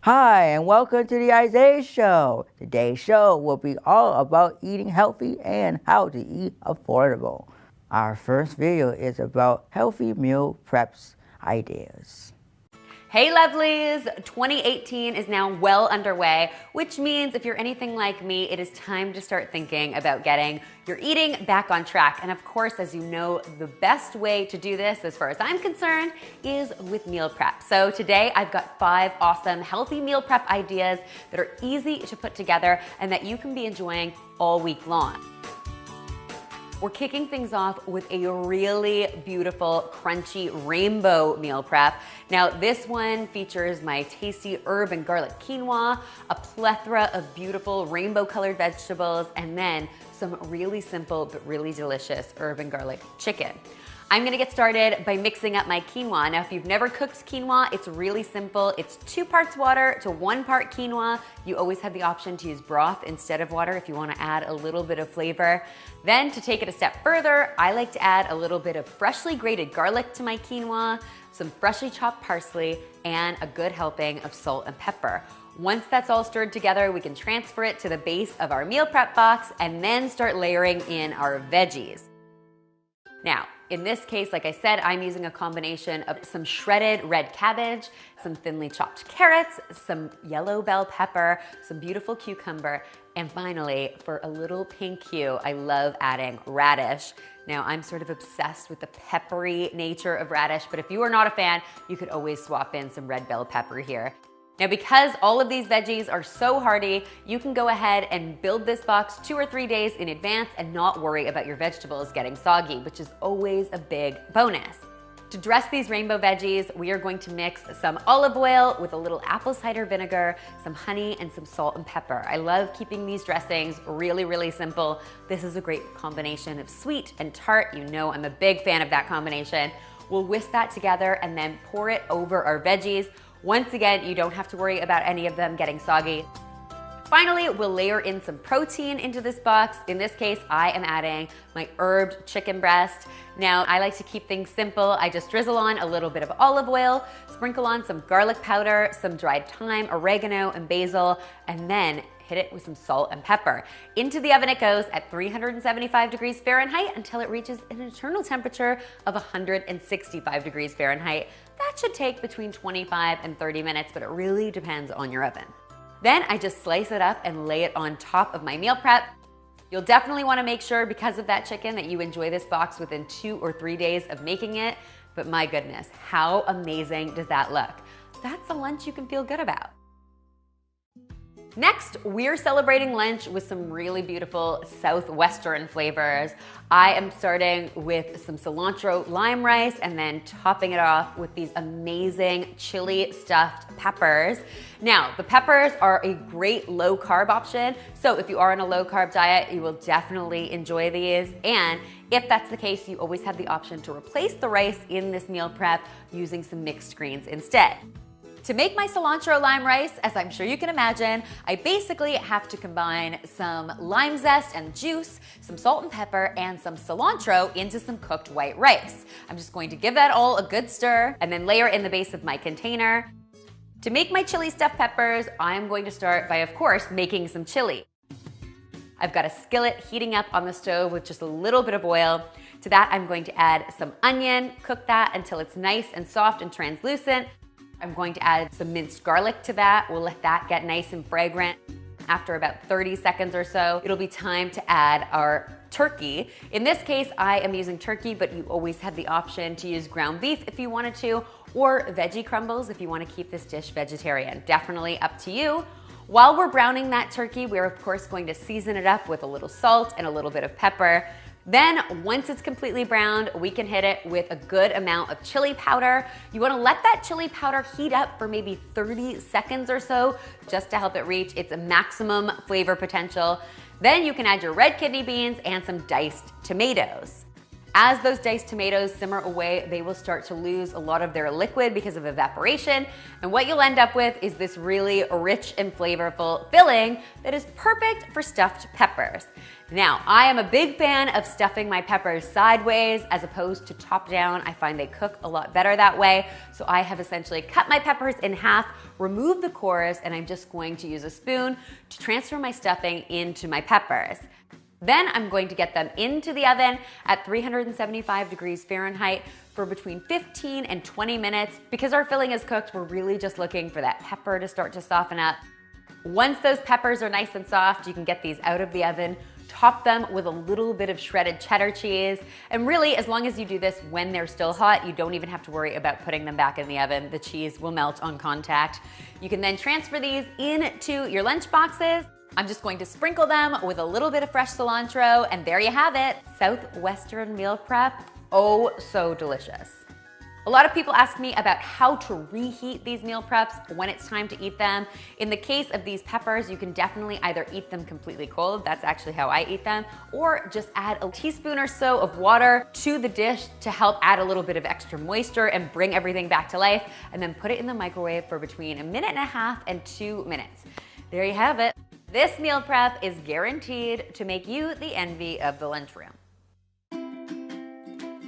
Hi, and welcome to the Isaiah Show. Today's show will be all about eating healthy and how to eat affordable. Our first video is about healthy meal preps ideas. Hey lovelies, 2018 is now well underway, which means if you're anything like me, it is time to start thinking about getting your eating back on track. And of course, as you know, the best way to do this, as far as I'm concerned, is with meal prep. So today I've got 5 awesome healthy meal prep ideas that are easy to put together and that you can be enjoying all week long. We're kicking things off with a really beautiful, crunchy rainbow meal prep. Now, this one features my tasty herb and garlic quinoa, a plethora of beautiful rainbow-colored vegetables, and then some really simple but really delicious herb and garlic chicken. I'm gonna get started by mixing up my quinoa. Now, if you've never cooked quinoa, it's really simple. It's 2 parts water to 1 part quinoa. You always have the option to use broth instead of water if you wanna add a little bit of flavor. Then to take it a step further, I like to add a little bit of freshly grated garlic to my quinoa, some freshly chopped parsley, and a good helping of salt and pepper. Once that's all stirred together, we can transfer it to the base of our meal prep box and then start layering in our veggies. Now, in this case, like I said, I'm using a combination of some shredded red cabbage, some thinly chopped carrots, some yellow bell pepper, some beautiful cucumber, and finally, for a little pink hue, I love adding radish. Now, I'm sort of obsessed with the peppery nature of radish, but if you are not a fan, you could always swap in some red bell pepper here. Now, because all of these veggies are so hearty, you can go ahead and build this box 2 or 3 days in advance and not worry about your vegetables getting soggy, which is always a big bonus. To dress these rainbow veggies, we are going to mix some olive oil with a little apple cider vinegar, some honey, and some salt and pepper. I love keeping these dressings really, really simple. This is a great combination of sweet and tart. You know I'm a big fan of that combination. We'll whisk that together and then pour it over our veggies. Once again, you don't have to worry about any of them getting soggy. Finally, we'll layer in some protein into this box. In this case, I am adding my herbed chicken breast. Now, I like to keep things simple. I just drizzle on a little bit of olive oil, sprinkle on some garlic powder, some dried thyme, oregano, and basil, and then hit it with some salt and pepper. Into the oven it goes at 375 degrees Fahrenheit until it reaches an internal temperature of 165 degrees Fahrenheit. That should take between 25 and 30 minutes, but it really depends on your oven. Then I just slice it up and lay it on top of my meal prep. You'll definitely want to make sure, because of that chicken, that you enjoy this box within 2 or 3 days of making it. But my goodness, how amazing does that look? That's a lunch you can feel good about. Next, we're celebrating lunch with some really beautiful southwestern flavors. I am starting with some cilantro lime rice and then topping it off with these amazing chili stuffed peppers. Now, the peppers are a great low carb option, so if you are on a low carb diet, you will definitely enjoy these. And if that's the case, you always have the option to replace the rice in this meal prep using some mixed greens instead. To make my cilantro lime rice, as I'm sure you can imagine, I basically have to combine some lime zest and juice, some salt and pepper, and some cilantro into some cooked white rice. I'm just going to give that all a good stir and then layer in the base of my container. To make my chili stuffed peppers, I'm going to start by, of course, making some chili. I've got a skillet heating up on the stove with just a little bit of oil. To that, I'm going to add some onion, cook that until it's nice and soft and translucent. I'm going to add some minced garlic to that. We'll let that get nice and fragrant. After about 30 seconds or so, it'll be time to add our turkey. In this case, I am using turkey, but you always have the option to use ground beef if you wanted to, or veggie crumbles if you want to keep this dish vegetarian. Definitely up to you. While we're browning that turkey, we're of course going to season it up with a little salt and a little bit of pepper. Then, once it's completely browned, we can hit it with a good amount of chili powder. You wanna let that chili powder heat up for maybe 30 seconds or so, just to help it reach its maximum flavor potential. Then you can add your red kidney beans and some diced tomatoes. As those diced tomatoes simmer away, they will start to lose a lot of their liquid because of evaporation. And what you'll end up with is this really rich and flavorful filling that is perfect for stuffed peppers. Now, I am a big fan of stuffing my peppers sideways as opposed to top down. I find they cook a lot better that way. So I have essentially cut my peppers in half, removed the cores, and I'm just going to use a spoon to transfer my stuffing into my peppers. Then I'm going to get them into the oven at 375 degrees Fahrenheit for between 15 and 20 minutes. Because our filling is cooked, we're really just looking for that pepper to start to soften up. Once those peppers are nice and soft, you can get these out of the oven, top them with a little bit of shredded cheddar cheese. And really, as long as you do this when they're still hot, you don't even have to worry about putting them back in the oven. The cheese will melt on contact. You can then transfer these into your lunch boxes. I'm just going to sprinkle them with a little bit of fresh cilantro, and there you have it, Southwestern meal prep. Oh, so delicious. A lot of people ask me about how to reheat these meal preps when it's time to eat them. In the case of these peppers, you can definitely either eat them completely cold, that's actually how I eat them, or just add a teaspoon or so of water to the dish to help add a little bit of extra moisture and bring everything back to life, and then put it in the microwave for between 1.5 minutes and 2 minutes. There you have it. This meal prep is guaranteed to make you the envy of the lunchroom.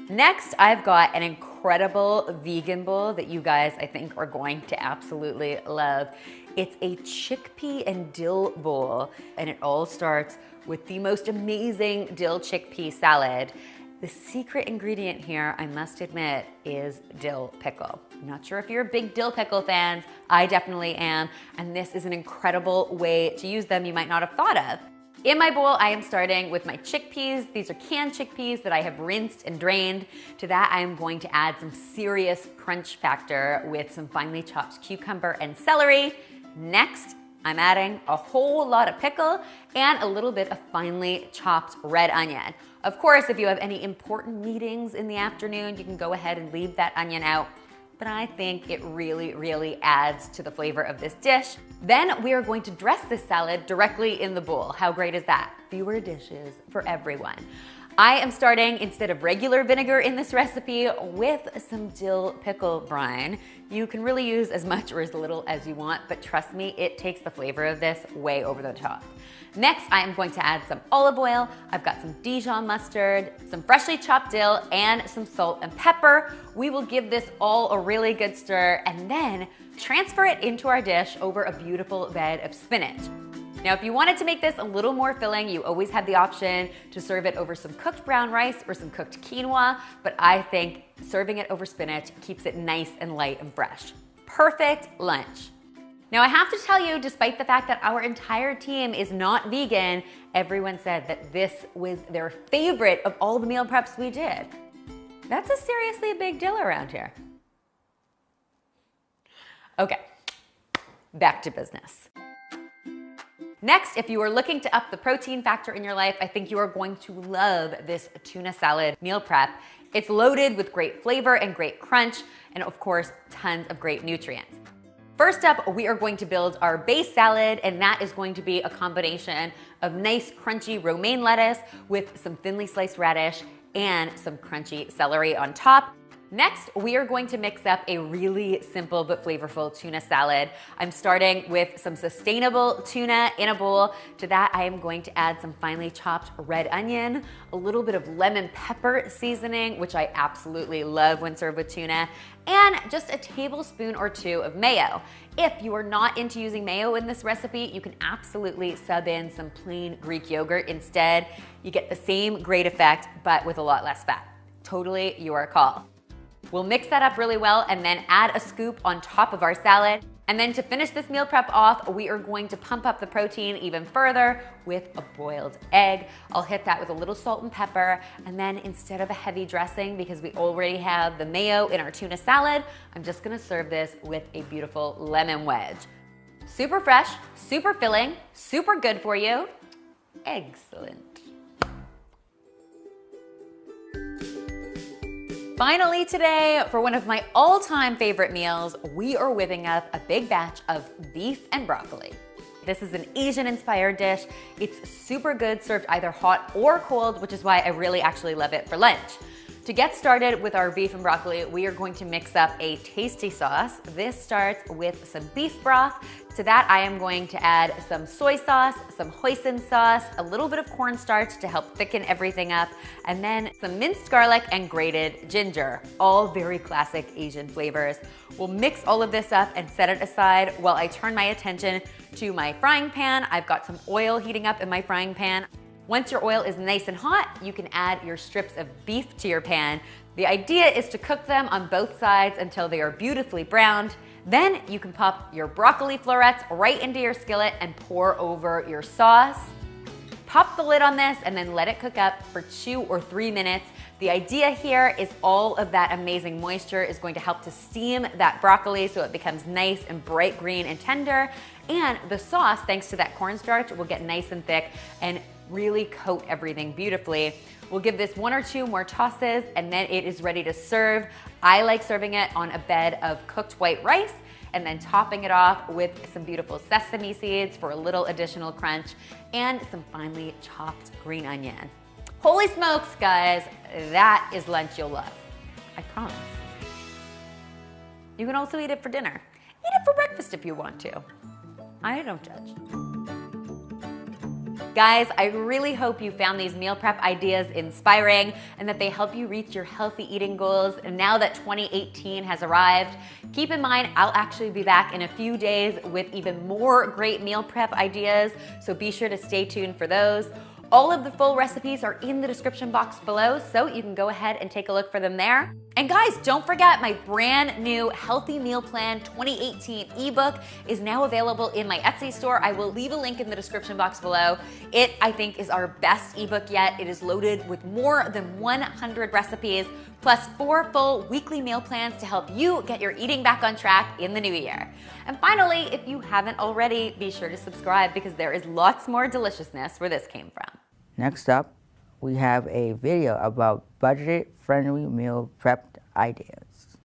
Next, I've got an incredible vegan bowl that you guys, I think, are going to absolutely love. It's a chickpea and dill bowl, and it all starts with the most amazing dill chickpea salad. The secret ingredient here, I must admit, is dill pickle. I'm not sure if you're a big dill pickle fans. I definitely am, and this is an incredible way to use them you might not have thought of. In my bowl, I am starting with my chickpeas. These are canned chickpeas that I have rinsed and drained. To that, I am going to add some serious crunch factor with some finely chopped cucumber and celery. Next, I'm adding a whole lot of pickle and a little bit of finely chopped red onion. Of course, if you have any important meetings in the afternoon, you can go ahead and leave that onion out. But I think it really adds to the flavor of this dish. Then we are going to dress this salad directly in the bowl. How great is that? Fewer dishes for everyone. I am starting, instead of regular vinegar in this recipe, with some dill pickle brine. You can really use as much or as little as you want, but trust me, it takes the flavor of this way over the top. Next, I am going to add some olive oil. I've got some Dijon mustard, some freshly chopped dill, and some salt and pepper. We will give this all a really good stir and then transfer it into our dish over a beautiful bed of spinach. Now, if you wanted to make this a little more filling, you always had the option to serve it over some cooked brown rice or some cooked quinoa, but I think serving it over spinach keeps it nice and light and fresh. Perfect lunch. Now, I have to tell you, despite the fact that our entire team is not vegan, everyone said that this was their favorite of all the meal preps we did. That's a seriously big deal around here. Okay, back to business. Next, if you are looking to up the protein factor in your life, I think you are going to love this tuna salad meal prep. It's loaded with great flavor and great crunch, and of course, tons of great nutrients. First up, we are going to build our base salad, and that is going to be a combination of nice crunchy romaine lettuce with some thinly sliced radish and some crunchy celery on top. Next, we are going to mix up a really simple but flavorful tuna salad. I'm starting with some sustainable tuna in a bowl. To that, I am going to add some finely chopped red onion, a little bit of lemon pepper seasoning, which I absolutely love when served with tuna, and just a tablespoon or two of mayo. If you are not into using mayo in this recipe, you can absolutely sub in some plain Greek yogurt instead. You get the same great effect, but with a lot less fat. Totally your call. We'll mix that up really well and then add a scoop on top of our salad. And then to finish this meal prep off, we are going to pump up the protein even further with a boiled egg. I'll hit that with a little salt and pepper. And then instead of a heavy dressing, because we already have the mayo in our tuna salad, I'm just gonna serve this with a beautiful lemon wedge. Super fresh, super filling, super good for you. Excellent. Finally today, for one of my all-time favorite meals, we are whipping up a big batch of beef and broccoli. This is an Asian-inspired dish. It's super good served either hot or cold, which is why I really actually love it for lunch. To get started with our beef and broccoli, we are going to mix up a tasty sauce. This starts with some beef broth. To that, I am going to add some soy sauce, some hoisin sauce, a little bit of cornstarch to help thicken everything up, and then some minced garlic and grated ginger, all very classic Asian flavors. We'll mix all of this up and set it aside while I turn my attention to my frying pan. I've got some oil heating up in my frying pan. Once your oil is nice and hot, you can add your strips of beef to your pan. The idea is to cook them on both sides until they are beautifully browned. Then you can pop your broccoli florets right into your skillet and pour over your sauce. Pop the lid on this and then let it cook up for 2 or 3 minutes. The idea here is all of that amazing moisture is going to help to steam that broccoli so it becomes nice and bright green and tender. And the sauce, thanks to that cornstarch, will get nice and thick and really coat everything beautifully. We'll give this 1 or 2 more tosses and then it is ready to serve. I like serving it on a bed of cooked white rice and then topping it off with some beautiful sesame seeds for a little additional crunch and some finely chopped green onion. Holy smokes, guys, that is lunch you'll love. I promise. You can also eat it for dinner. Eat it for breakfast if you want to. I don't judge. Guys, I really hope you found these meal prep ideas inspiring and that they help you reach your healthy eating goals. And now that 2018 has arrived, keep in mind I'll actually be back in a few days with even more great meal prep ideas, so be sure to stay tuned for those. All of the full recipes are in the description box below, so you can go ahead and take a look for them there. And guys, don't forget my brand new Healthy Meal Plan 2018 ebook is now available in my Etsy store. I will leave a link in the description box below. It, I think, is our best ebook yet. It is loaded with more than 100 recipes, plus 4 full weekly meal plans to help you get your eating back on track in the new year. And finally, if you haven't already, be sure to subscribe because there is lots more deliciousness where this came from. Next up, we have a video about budget-friendly meal prep ideas.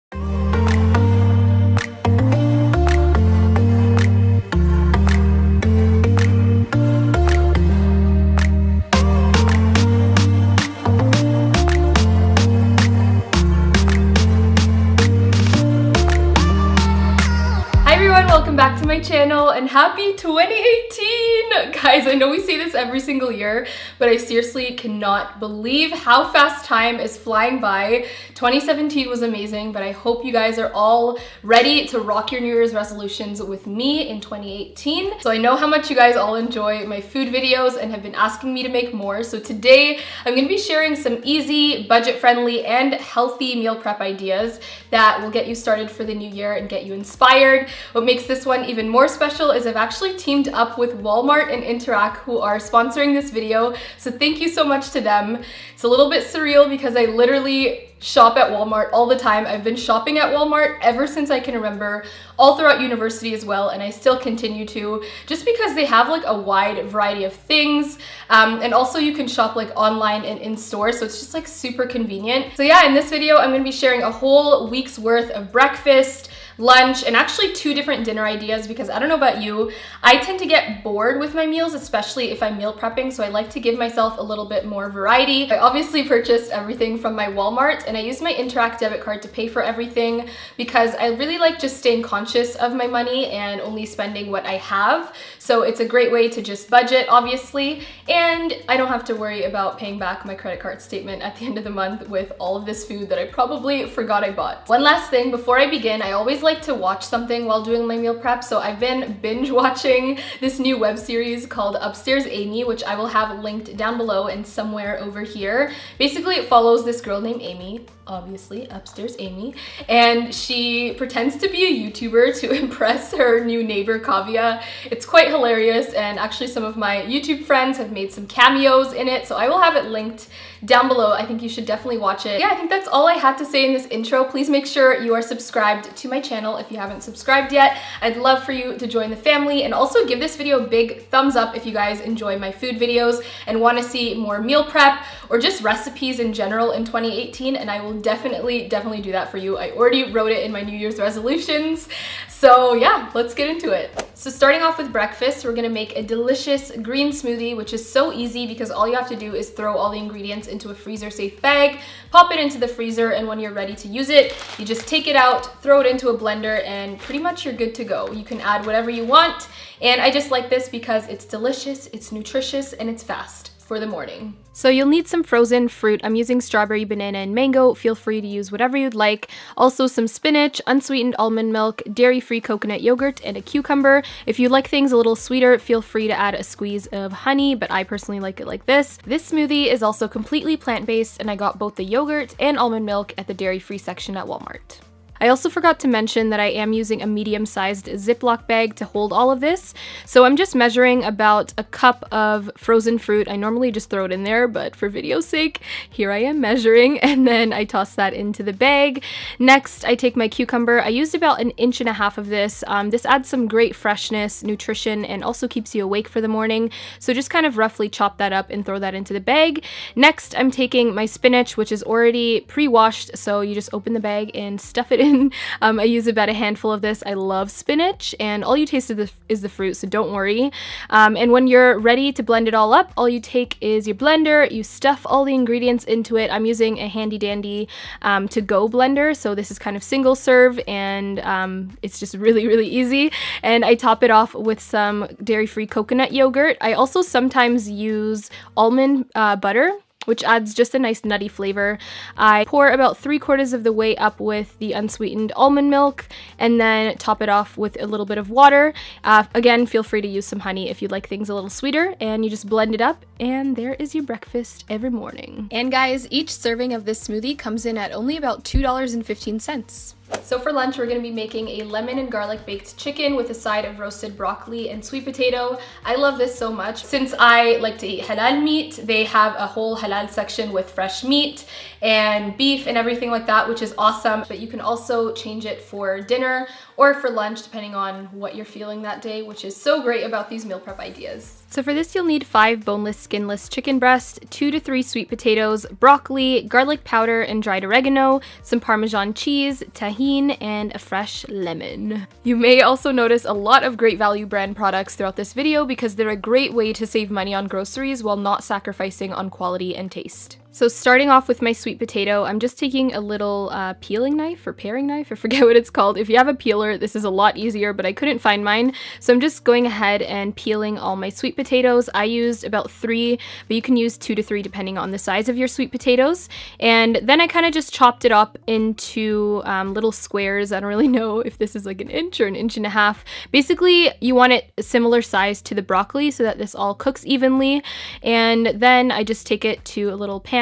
Welcome back to my channel and happy 2018! Guys, I know we say this every single year, but I seriously cannot believe how fast time is flying by. 2017 was amazing, but I hope you guys are all ready to rock your New Year's resolutions with me in 2018. So I know how much you guys all enjoy my food videos and have been asking me to make more. So today I'm going to be sharing some easy, budget-friendly, and healthy meal prep ideas that will get you started for the new year and get you inspired. What makes this one even more special is I've actually teamed up with Walmart and Interac, who are sponsoring this video. So thank you so much to them. It's a little bit surreal because I literally shop at Walmart all the time. I've been shopping at Walmart ever since I can remember, all throughout university as well, and I still continue to, just because they have like a wide variety of things, and also you can shop like online and in store, so it's just like super convenient. So yeah, in this video I'm going to be sharing a whole week's worth of breakfast, lunch, and actually 2 different dinner ideas because I don't know about you, I tend to get bored with my meals, especially if I'm meal prepping, so I like to give myself a little bit more variety. I obviously purchased everything from my Walmart and I use my Interac debit card to pay for everything because I really like just staying conscious of my money and only spending what I have. So it's a great way to just budget, obviously, and I don't have to worry about paying back my credit card statement at the end of the month with all of this food that I probably forgot I bought. One last thing before I begin, I always like to watch something while doing my meal prep, so I've been binge watching this new web series called Upstairs Amy, which I will have linked down below and somewhere over here. Basically, it follows this girl named Amy, obviously Upstairs Amy, and she pretends to be a YouTuber to impress her new neighbor Kavya. It's quite hilarious, and actually some of my YouTube friends have made some cameos in it, so I will have it linked down below. I think you should definitely watch it. Yeah, I think that's all I had to say in this intro. Please make sure you are subscribed to my channel if you haven't subscribed yet. I'd love for you to join the family, and also give this video a big thumbs up if you guys enjoy my food videos and want to see more meal prep or just recipes in general in 2018, and I will definitely do that for you. I already wrote it in my New Year's resolutions. So yeah, let's get into it. So starting off with breakfast, we're gonna make a delicious green smoothie, which is so easy because all you have to do is throw all the ingredients into a freezer safe bag, pop it into the freezer, and when you're ready to use it, you just take it out, throw it into a blender, and pretty much you're good to go. You can add whatever you want, and I just like this because it's delicious, it's nutritious, and it's fast for the morning. So you'll need some frozen fruit. I'm using strawberry, banana, and mango. Feel free to use whatever you'd like. Also some spinach, unsweetened almond milk, dairy-free coconut yogurt, and a cucumber. If you like things a little sweeter, feel free to add a squeeze of honey, but I personally like it like this. This smoothie is also completely plant-based, and I got both the yogurt and almond milk at the dairy-free section at Walmart. I also forgot to mention that I am using a medium-sized Ziploc bag to hold all of this. So I'm just measuring about a cup of frozen fruit. I normally just throw it in there, but for video's sake, here I am measuring, and then I toss that into the bag. Next, I take my cucumber. I used about 1.5 inches of this. This adds some great freshness, nutrition, and also keeps you awake for the morning. So just kind of roughly chop that up and throw that into the bag. Next, I'm taking my spinach, which is already pre-washed, so you just open the bag and stuff it in. I use about a handful of this. I love spinach, and all you taste is the fruit, so don't worry. And when you're ready to blend it all up, all you take is your blender, you stuff all the ingredients into it. I'm using a handy dandy to-go blender, so this is kind of single serve, and it's just really, really easy. And I top it off with some dairy-free coconut yogurt. I also sometimes use almond butter, which adds just a nice nutty flavor. I pour about 3/4 of the way up with the unsweetened almond milk, and then top it off with a little bit of water. Again, feel free to use some honey if you'd like things a little sweeter, and you just blend it up, and there is your breakfast every morning. And guys, each serving of this smoothie comes in at only about $2.15. So for lunch, we're going to be making a lemon and garlic baked chicken with a side of roasted broccoli and sweet potato. I love this so much. Since I like to eat halal meat, they have a whole halal section with fresh meat and beef and everything like that, which is awesome. But you can also change it for dinner or for lunch, depending on what you're feeling that day, which is so great about these meal prep ideas. So for this, you'll need 5 boneless, skinless chicken breasts, 2 to 3 sweet potatoes, broccoli, garlic powder and dried oregano, some Parmesan cheese, tahini, and a fresh lemon. You may also notice a lot of Great Value brand products throughout this video because they're a great way to save money on groceries while not sacrificing on quality and taste. So starting off with my sweet potato, I'm just taking a little peeling knife or paring knife, I forget what it's called. If you have a peeler, this is a lot easier, but I couldn't find mine. So I'm just going ahead and peeling all my sweet potatoes. I used about 3, but you can use 2 to 3 depending on the size of your sweet potatoes. And then I kind of just chopped it up into little squares. I don't really know if this is like 1 inch or 1.5 inches. Basically, you want it a similar size to the broccoli so that this all cooks evenly. And then I just take it to a little pan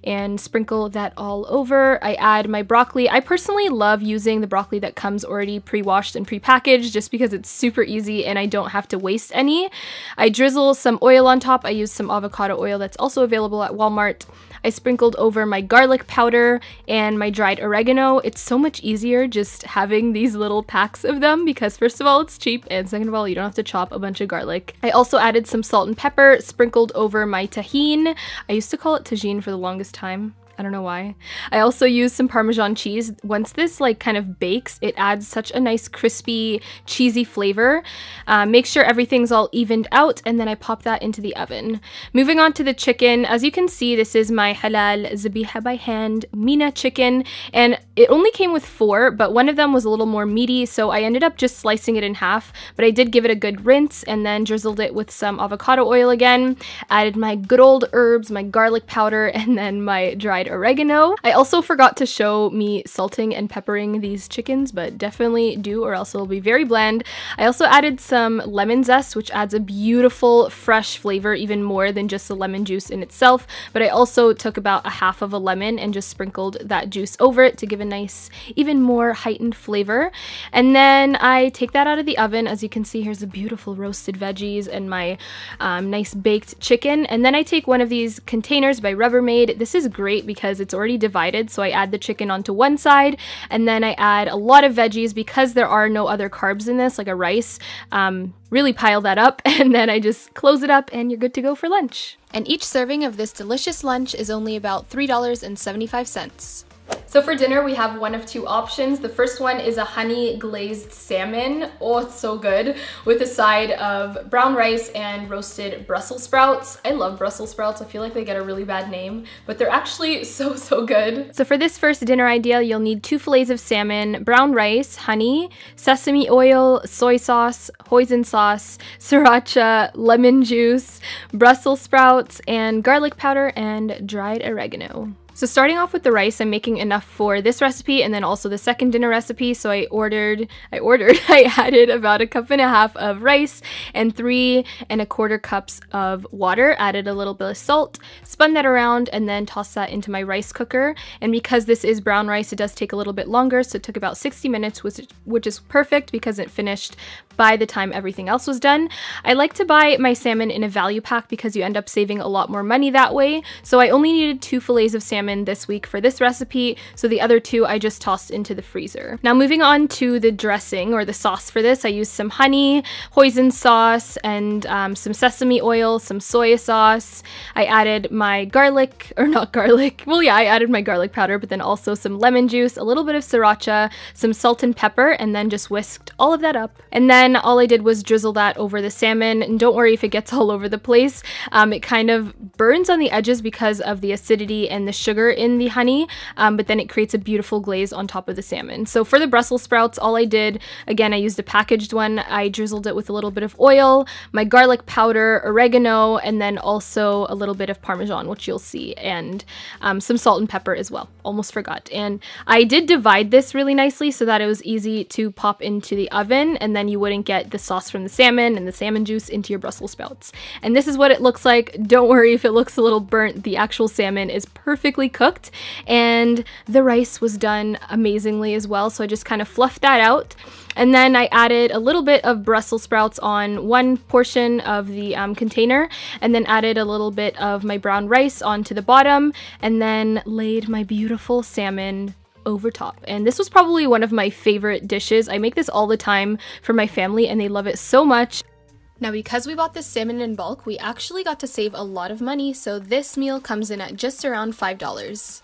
and sprinkle that all over. I add my broccoli. I personally love using the broccoli that comes already pre-washed and pre-packaged just because it's super easy and I don't have to waste any. I drizzle some oil on top. I use some avocado oil that's also available at Walmart. I sprinkled over my garlic powder and my dried oregano. It's so much easier just having these little packs of them because first of all, it's cheap, and second of all, you don't have to chop a bunch of garlic. I also added some salt and pepper, sprinkled over my tahini. I used to call it tagine for the longest time. I don't know why. I also use some Parmesan cheese. Once this like kind of bakes, it adds such a nice crispy, cheesy flavor. Make sure everything's all evened out, and then I pop that into the oven. Moving on to the chicken. As you can see, this is my halal zabiha by hand Mina chicken, and it only came with 4, but one of them was a little more meaty, so I ended up just slicing it in half, but I did give it a good rinse and then drizzled it with some avocado oil again, added my good old herbs, my garlic powder, and then my dried oregano. I also forgot to show me salting and peppering these chickens, but definitely do or else it'll be very bland. I also added some lemon zest, which adds a beautiful fresh flavor, even more than just the lemon juice in itself, but I also took about 1/2 of a lemon and just sprinkled that juice over it to give a nice, even more heightened flavor. And then I take that out of the oven. As you can see, here's the beautiful roasted veggies and my nice baked chicken. And then I take one of these containers by Rubbermaid. This is great because it's already divided, so I add the chicken onto one side, and then I add a lot of veggies because there are no other carbs in this, like a rice. Really pile that up, and then I just close it up, and you're good to go for lunch. And each serving of this delicious lunch is only about $3.75. So for dinner, we have one of two options. The first one is a honey glazed salmon. Oh, it's so good, with a side of brown rice and roasted Brussels sprouts. I love Brussels sprouts. I feel like they get a really bad name, but they're actually so good. So for this first dinner idea, you'll need 2 fillets of salmon, brown rice, honey, sesame oil, soy sauce, hoisin sauce, sriracha, lemon juice, Brussels sprouts, and garlic powder and dried oregano. So starting off with the rice, I'm making enough for this recipe and then also the second dinner recipe. So I added about 1.5 cups of rice and 3 1/4 cups of water, added a little bit of salt, spun that around, and then tossed that into my rice cooker. And because this is brown rice, it does take a little bit longer. So it took about 60 minutes, which is perfect because it finished by the time everything else was done. I like to buy my salmon in a value pack because you end up saving a lot more money that way. So I only needed 2 fillets of salmon this week for this recipe, so the other 2 I just tossed into the freezer. Now moving on to the dressing or the sauce for this, I used some honey, hoisin sauce, and some sesame oil, some soy sauce. I added my I added my garlic powder, but then also some lemon juice, a little bit of sriracha, some salt and pepper, and then just whisked all of that up. And then all I did was drizzle that over the salmon, and don't worry if it gets all over the place. It kind of burns on the edges because of the acidity and the sugar in the honey, but then it creates a beautiful glaze on top of the salmon. So for the Brussels sprouts, all I did, again, I used a packaged one. I drizzled it with a little bit of oil, my garlic powder, oregano, and then also a little bit of Parmesan, which you'll see, and some salt and pepper as well. Almost forgot. And I did divide this really nicely so that it was easy to pop into the oven, and then you wouldn't get the sauce from the salmon and the salmon juice into your Brussels sprouts. And this is what it looks like. Don't worry if it looks a little burnt. The actual salmon is perfectly cooked, and the rice was done amazingly as well. So I just kind of fluffed that out, and then I added a little bit of Brussels sprouts on one portion of the container, and then added a little bit of my brown rice onto the bottom, and then laid my beautiful salmon over top. And this was probably one of my favorite dishes. I make this all the time for my family and they love it so much. Now, because we bought this salmon in bulk, we actually got to save a lot of money, so this meal comes in at just around $5.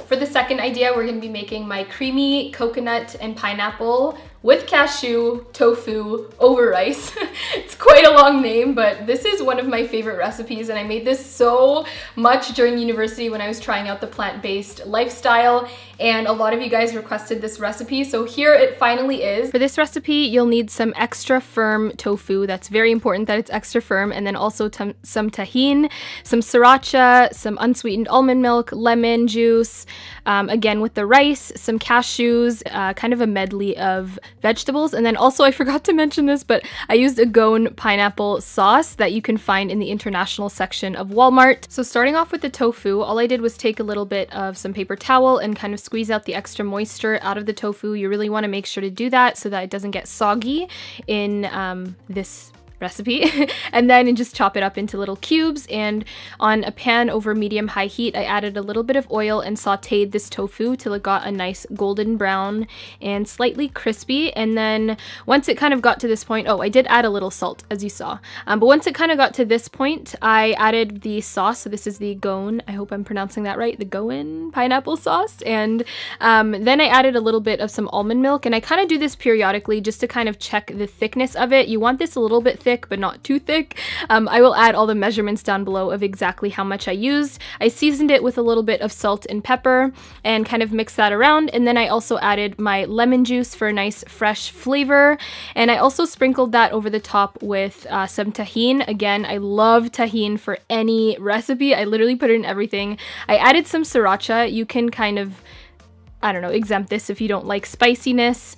For the second idea, we're going to be making my creamy coconut and pineapple with cashew tofu over rice. It's quite a long name, but this is one of my favorite recipes, and I made this so much during university when I was trying out the plant-based lifestyle, and a lot of you guys requested this recipe, so here it finally is. For this recipe, you'll need some extra firm tofu. That's very important that it's extra firm, and then also some tahini, some sriracha, some unsweetened almond milk, lemon juice, again with the rice, some cashews, kind of a medley of vegetables. And then also, I forgot to mention this, but I used a Gone pineapple sauce that you can find in the international section of Walmart. So starting off with the tofu, all I did was take a little bit of some paper towel and kind of squeeze out the extra moisture out of the tofu. You really want to make sure to do that so that it doesn't get soggy in this recipe. And then just chop it up into little cubes, and on a pan over medium-high heat, I added a little bit of oil and sauteed this tofu till it got a nice golden brown and slightly crispy. And then once it kind of got to this point, I did add a little salt, as you saw, but once it kind of got to this point, I added the sauce. So this is the Gone, I hope I'm pronouncing that right, the Gone pineapple sauce. And then I added a little bit of some almond milk, and I kind of do this periodically just to kind of check the thickness of it. You want this a little bit thick, but not too thick. I will add all the measurements down below of exactly how much I used. I seasoned it with a little bit of salt and pepper and kind of mixed that around. And then I also added my lemon juice for a nice fresh flavor. And I also sprinkled that over the top with some tahini. Again, I love tahini for any recipe. I literally put it in everything. I added some sriracha. You can kind of exempt this if you don't like spiciness,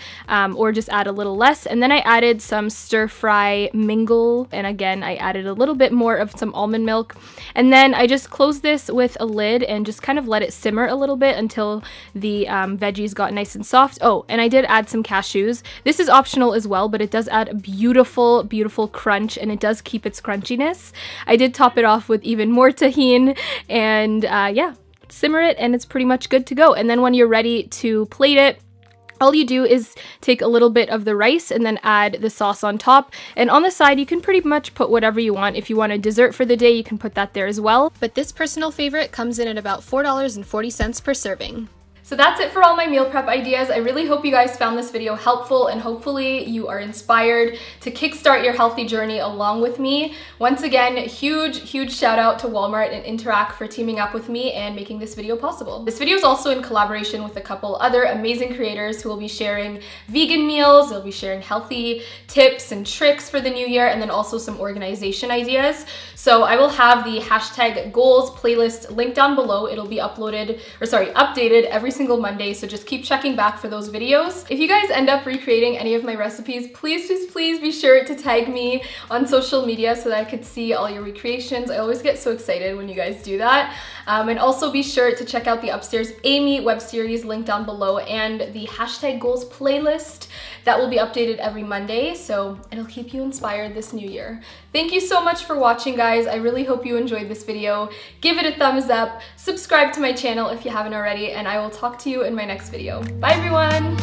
or just add a little less. And then I added some stir fry mingle, and again I added a little bit more of some almond milk, and then I just closed this with a lid and just kind of let it simmer a little bit until the veggies got nice and soft. And I did add some cashews. This is optional as well, but it does add a beautiful crunch, and it does keep its crunchiness. I did top it off with even more tahini, and simmer it, and it's pretty much good to go. And then when you're ready to plate it, all you do is take a little bit of the rice and then add the sauce on top. And on the side, you can pretty much put whatever you want. If you want a dessert for the day, you can put that there as well. But this personal favorite comes in at about $4.40 per serving. So that's it for all my meal prep ideas. I really hope you guys found this video helpful, and hopefully you are inspired to kickstart your healthy journey along with me. Once again, huge shout out to Walmart and Interac for teaming up with me and making this video possible. This video is also in collaboration with a couple other amazing creators who will be sharing vegan meals, they'll be sharing healthy tips and tricks for the new year, and then also some organization ideas. So I will have the hashtag goals playlist linked down below. It'll be updated every single Monday, so just keep checking back for those videos. If you guys end up recreating any of my recipes, please be sure to tag me on social media so that I could see all your recreations. I always get so excited when you guys do that. And also be sure to check out the Upstairs Amy web series linked down below and the hashtag goals playlist that will be updated every Monday, so it'll keep you inspired this new year. Thank you so much for watching, guys. I really hope you enjoyed this video. Give it a thumbs up, subscribe to my channel if you haven't already, and I will talk to you in my next video. Bye, everyone!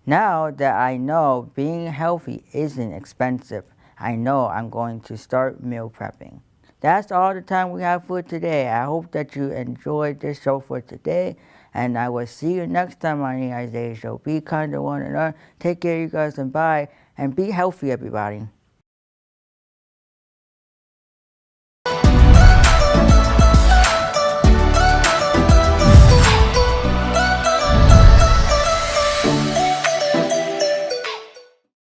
Now that I know being healthy isn't expensive, I know I'm going to start meal prepping. That's all the time we have for today. I hope that you enjoyed this show for today, and I will see you next time on the Isaiah Show. Be kind to one another, take care of you guys, and bye, and be healthy, everybody.